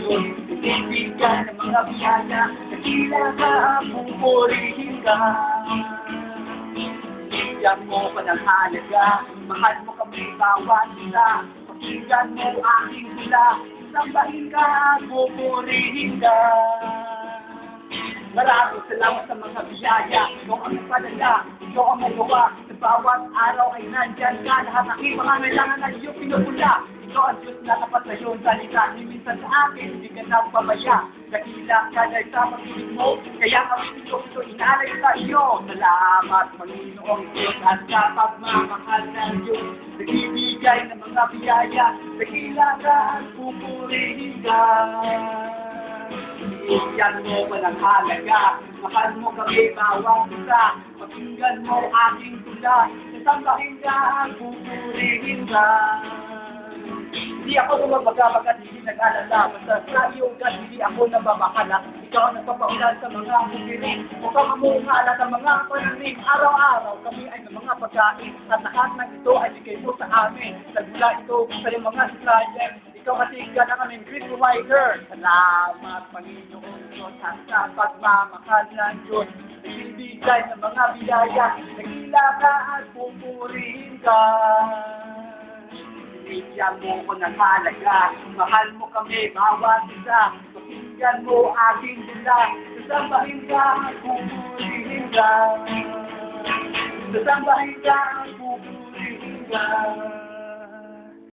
Diyos. Ibibigay ng mga biyaya, dakila ka, pupurihin ka. Bigyan mo pa ng halaga, mahal mo kami bawat isa. Pakinggan mo aking tula, sambahin ka, pupurihin ka. Maraming salamat sa mga biyaya, ikaw ang padala, ikaw ang magawa. Sa bawat araw ay nandyan ka, lahat ng aking mga kailangan na iyong pinupula. Ikaw ang Diyos na tapat sa iyong salita, minsan sa akin, hindi ka na pabaya. Dakila ka dahil sa pag-ibig mo, kaya kami ito inalay sa iyo. Salamat Panginoong Diyos at sa pagmamahal ng Diyos. Nagbibigay ng mga biyaya, dakila ka at pupurihin ka. Bigyan mo pa ng halaga, mahal mo kami bawat isa. Pakinggan mo aking tula, sasambahin ka at pupurihin ka. Hindi ako lumabaga pagkat hindi nag-alala, basta sa iyong God hindi ako nababakala. Ikaw ang nagpapaulan sa mga bukirin, o kamamungala sa mga pananim. Araw-araw kami ay ng mga pagkain, at lahat ng ito ay bigay mo sa amin. Nagmula ito sa iyong mga supplier. Ikaw kasi God ang aming great provider. Salamat Panginoon Diyos at sa pagmamahal ng Diyos. Nagbibigay ng mga biyaya, nagila ka at pupurihin ka. Bigyan mo ko ng halaga, mahal mo kami bawat isa. Pakinggan mo aking tula, sasambahin ka at pupurihin ka. Sasambahin ka at pupurihin ka.